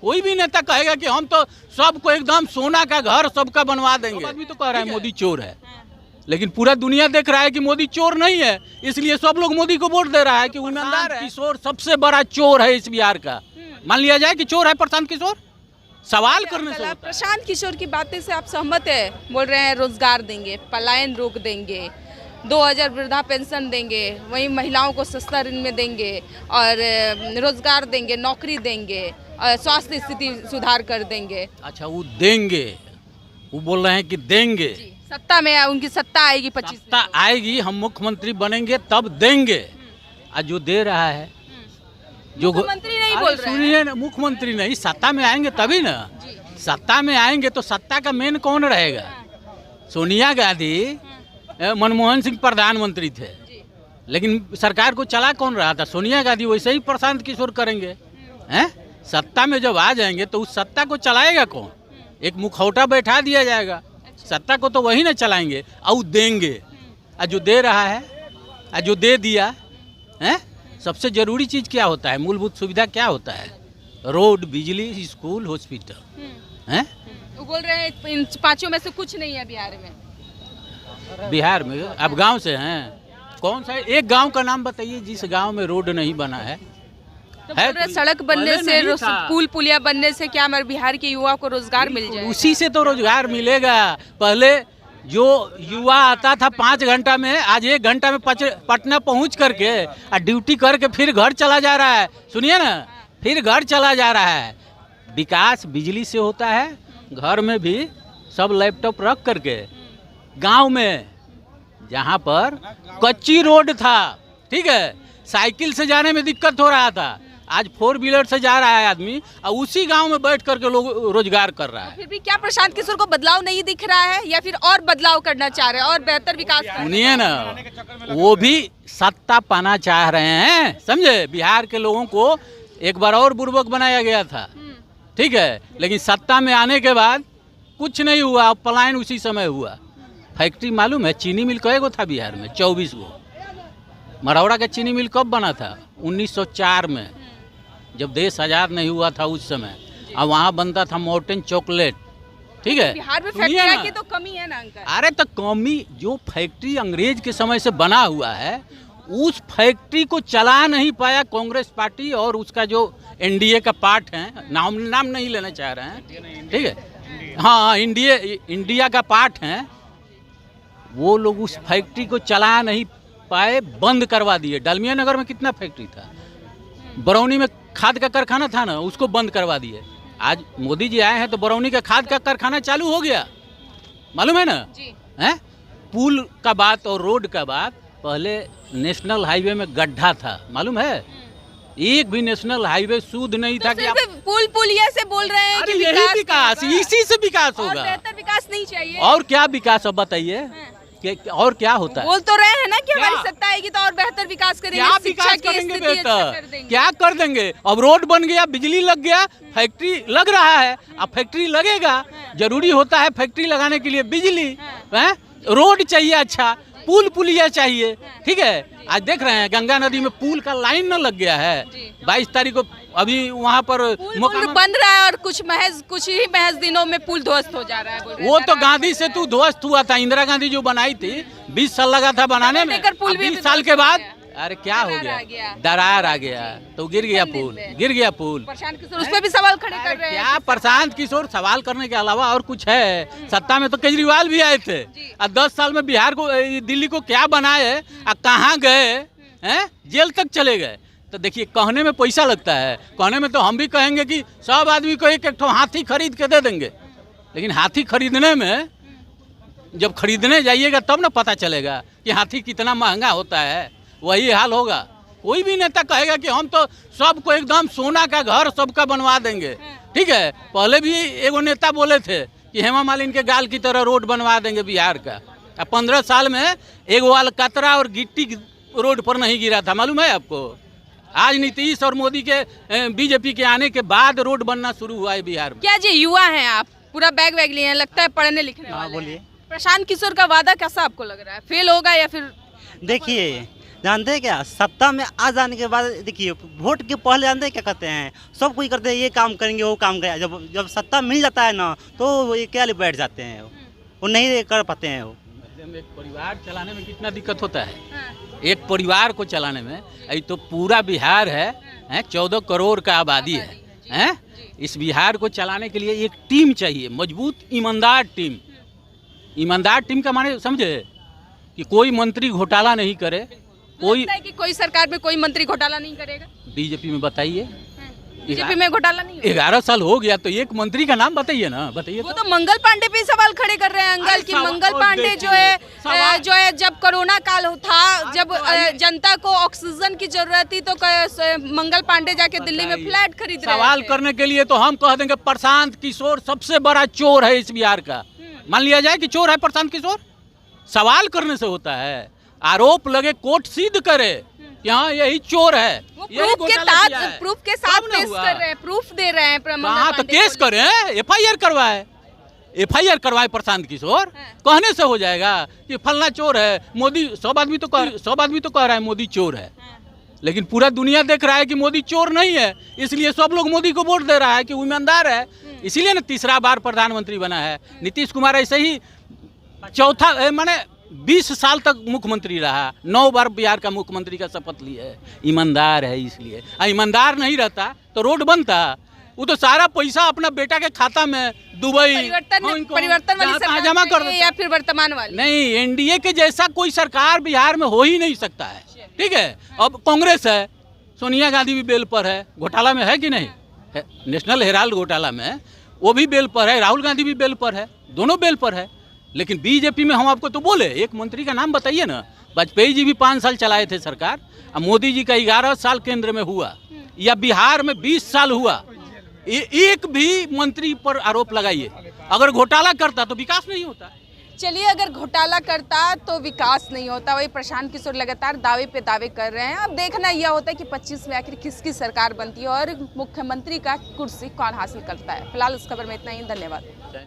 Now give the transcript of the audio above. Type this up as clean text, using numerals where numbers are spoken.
कोई भी नेता कहेगा कि हम तो सबको एकदम सोना का घर सबका बनवा देंगे। आदमी तो कह रहा है मोदी चोर है, लेकिन पूरा दुनिया देख रहा है कि मोदी चोर नहीं है, इसलिए सब लोग मोदी को वोट दे रहा है कि ईमानदार है। किशोर सबसे बड़ा चोर है इस बिहार का। मान लिया जाए कि चोर है प्रशांत किशोर, सवाल करने से होता है। प्रशांत किशोर की बातें से आप सहमत है? बोल रहे हैं रोजगार देंगे, पलायन रोक देंगे, 2000 वृद्धा पेंशन देंगे, वहीं महिलाओं को सस्ता ऋण में देंगे और रोजगार देंगे, नौकरी देंगे, स्वास्थ्य स्थिति सुधार कर देंगे। अच्छा, वो देंगे, वो बोल रहे हैं कि देंगे। सत्ता में उनकी सत्ता आएगी, 25 सत्ता आएगी, हम मुख्यमंत्री बनेंगे तब देंगे। आज जो दे रहा है, जो मुख्यमंत्री नहीं बोल रहे हैं। सुनिए ना, मुख्यमंत्री नहीं, सत्ता में आएंगे तभी ना। सत्ता में आएंगे तो सत्ता का मेन कौन रहेगा? सोनिया गांधी, मनमोहन सिंह प्रधानमंत्री थे, लेकिन सरकार को चला कौन रहा था? सोनिया गांधी। वैसे ही प्रशांत किशोर करेंगे हैं। सत्ता में जब आ जाएंगे तो उस सत्ता को चलाएगा कौन? एक मुखौटा बैठा दिया जाएगा, सत्ता को तो वही ना चलाएंगे और देंगे। और जो दे रहा है, और जो दे दिया है, सबसे जरूरी चीज क्या होता है? मूलभूत सुविधा क्या होता है? रोड, बिजली, स्कूल, हॉस्पिटल हैं। वो बोल रहे हैं इन पांचों में से कुछ नहीं है बिहार में। बिहार में अब गांव से हैं, कौन सा एक गांव का नाम बताइए जिस गांव में रोड नहीं बना है? तो बोल रहे सड़क बनने से, पुल पुलिया बनने से क्या हमारे बिहार के युवा को रोजगार मिल जाए? उसी से तो रोजगार मिलेगा। पहले जो युवा आता था 5 घंटा में, आज 1 घंटा में पटना पहुंच करके और ड्यूटी करके फिर घर चला जा रहा है। सुनिए ना, फिर घर चला जा रहा है। विकास बिजली से होता है। घर में भी सब लैपटॉप रख करके, गांव में जहां पर कच्ची रोड था, ठीक है, साइकिल से जाने में दिक्कत हो रहा था, आज 4 व्हीलर से जा रहा है आदमी, और उसी गांव में बैठ करके लोग रोजगार कर रहा है। फिर भी क्या प्रशांत किशोर को बदलाव नहीं दिख रहा है, या फिर और बदलाव करना चाह रहे हैं और बेहतर विकास? सुनिए ना, वो भी सत्ता पाना चाह रहे हैं, समझे? बिहार के लोगों को एक बार और बुर्बक बनाया गया था, ठीक है, लेकिन सत्ता में आने के बाद कुछ नहीं हुआ, पलायन उसी समय हुआ। फैक्ट्री मालूम है? चीनी मिल कई गो था बिहार में? 24 गो। मरौड़ा का चीनी मिल कब बना था? 1904 में, जब देश आज़ाद नहीं हुआ था उस समय। और वहाँ बनता था मॉर्टन चॉकलेट, ठीक है। बिहार में फैक्ट्री की तो कमी है ना अंकल? अरे तो कमी, जो फैक्ट्री अंग्रेज के समय से बना हुआ है, उस फैक्ट्री को चला नहीं पाया कांग्रेस पार्टी और उसका जो एनडीए का पार्ट है, नाम नहीं लेना चाह रहे हैं, ठीक है, हाँ, इंडिया का पार्ट है, वो लोग उस फैक्ट्री को चला नहीं पाए, बंद करवा दिए। डालमिया नगर में कितना फैक्ट्री था, बरौनी में खाद का कारखाना था ना, उसको बंद करवा दिए। आज मोदी जी आए हैं तो बरौनी का खाद का कारखाना चालू हो गया, मालूम है ना? हैं? पुल का बात और रोड का बात, पहले नेशनल हाईवे में गड्ढा था, मालूम है? एक भी नेशनल हाईवे शुद्ध नहीं था। कि आप पुल पुलिया से बोल रहे हैं कि यही विकास, इसी से विकास होगा। बेहतर विकास नहीं चाहिए? और क्या विकास, अब बताइए और क्या होता है? बोल तो रहे हैं ना कि हमारी सत्ता आएगी तो और बेहतर विकास करेंगे। क्या विकास करेंगे? बेहतर क्या कर देंगे? अब रोड बन गया, बिजली लग गया, फैक्ट्री लग रहा है। अब फैक्ट्री लगेगा, जरूरी होता है फैक्ट्री लगाने के लिए बिजली, रोड चाहिए, अच्छा पुल पुलिया चाहिए, ठीक है। आज देख रहे हैं गंगा नदी में पुल का लाइन न लग गया है। 22 तारीख को अभी वहाँ पर पुल बन रहा है और कुछ ही महज दिनों में पुल ध्वस्त हो जा रहा है। वो तो गांधी से तू ध्वस्त हुआ था, इंदिरा गांधी जो बनाई थी, 20 साल लगा था बनाने में। 20 साल के बाद अरे क्या हो गया? दरार आ गया तो गिर गया पुल। प्रशांत किशोर उस पर भी सवाल खड़े कर रहे हैं। क्या प्रशांत किशोर सवाल करने के अलावा और कुछ है? सत्ता में तो केजरीवाल भी आए थे, और 10 साल में बिहार को, दिल्ली को क्या बनाए, और कहाँ गए हैं? जेल तक चले गए। तो देखिए, कहने में पैसा लगता है, कहने में तो हम भी कहेंगे कि सब आदमी को एक हाथी खरीद के दे देंगे, लेकिन हाथी खरीदने में जब खरीदने जाइएगा तब ना पता चलेगा कि हाथी कितना महंगा होता है। वही हाल होगा। कोई भी नेता कहेगा कि हम तो सबको एकदम सोना का घर सबका बनवा देंगे, ठीक है। पहले भी एगो नेता बोले थे कि हेमा मालिनी के गाल की तरह रोड बनवा देंगे बिहार का। 15 साल में एगो अलकतरा और गिट्टी रोड पर नहीं गिरा था, मालूम है आपको? आज नीतीश और मोदी के बीजेपी के आने के बाद रोड बनना शुरू हुआ है बिहार में। क्या जी युवा हैं आप, पूरा बैग लिए हैं, लगता है पढ़ने लिखने वाले। बोलिए। प्रशांत किशोर का वादा कैसा आपको लग रहा है? फेल होगा या फिर? देखिए, जानते हैं क्या, सत्ता में आ जाने के बाद देखिए वोट के पहले जानते हैं क्या करते हैं, सब कोई करते हैं ये काम करेंगे वो काम करेंगे, जब जब सत्ता मिल जाता है ना तो वो ये क्या लिए बैठ जाते हैं, वो नहीं कर पाते हैं। वो एक परिवार चलाने में कितना दिक्कत होता है, एक परिवार को चलाने में। अभी तो पूरा बिहार है 14 करोड़ का आबादी है। इस बिहार को चलाने के लिए एक टीम चाहिए, मजबूत ईमानदार टीम। ईमानदार टीम का माने समझे कि कोई मंत्री घोटाला नहीं करे, कोई कि कोई सरकार में कोई मंत्री घोटाला नहीं करेगा। बीजेपी में बताइए, बीजेपी में घोटाला नहीं होगा। 11 साल हो गया तो एक मंत्री का नाम बताइए ना, बताइए। वो तो मंगल पांडे पे सवाल खड़े कर रहे हैं अंकल कि मंगल पांडे जो है जब कोरोना काल था, जब जनता को ऑक्सीजन की जरूरत थी तो मंगल पांडे जाके दिल्ली में फ्लैट खरीद रहे सवाल करने के लिए तो हम कह देंगे प्रशांत किशोर सबसे बड़ा चोर है इस बिहार का। मान लिया जाए कि चोर है प्रशांत किशोर। सवाल करने से होता है, आरोप लगे कोर्ट सिद्ध करे कि हाँ यही चोर है, प्रूफ के साथ पेश कर रहे हैं, प्रूफ दे रहे हैं। कहाँ तो केस करें, एफआईआर करवाए, एफआईआर करवाए प्रशांत किशोर। कहने से हो जाएगा कि फलना चोर है। मोदी सब आदमी तो कह रहा है मोदी चोर है, लेकिन पूरा दुनिया देख रहा है कि मोदी चोर नहीं है, इसलिए सब लोग मोदी को वोट दे रहा है कि वो ईमानदार है। इसीलिए ना तीसरा बार प्रधानमंत्री बना है। नीतीश कुमार ऐसे ही चौथा माने 20 साल तक मुख्यमंत्री रहा, 9 बार बिहार का मुख्यमंत्री का शपथ लिया है। ईमानदार है इसलिए। ईमानदार नहीं रहता तो रोड बनता, वो तो सारा पैसा अपना बेटा के खाता में दुबई परिवर्तन वाली सरकार जमा कर या फिर वर्तमान वाली नहीं, एनडीए के जैसा कोई सरकार बिहार में हो ही नहीं सकता है। ठीक है, अब कांग्रेस है, सोनिया गांधी भी बेल पर है, घोटाला में है कि नहीं है? नेशनल हेराल्ड घोटाला में वो भी बेल पर है, राहुल गांधी भी बेल पर है, दोनों बेल पर है। लेकिन बीजेपी में हम आपको तो बोले एक मंत्री का नाम बताइए ना। वाजपेयी जी भी 5 साल चलाए थे सरकार, अब मोदी जी का 11 साल केंद्र में हुआ, या बिहार में 20 साल हुआ, एक भी मंत्री पर आरोप लगाइए। अगर घोटाला करता तो विकास नहीं होता। चलिए, अगर घोटाला करता तो विकास नहीं होता। वही प्रशांत किशोर लगातार दावे पे दावे कर रहे हैं। अब देखना यह होता है कि 25 में आखिर किसकी सरकार बनती है और मुख्यमंत्री का कुर्सी कौन हासिल करता है। फिलहाल उस खबर में इतना ही, धन्यवाद।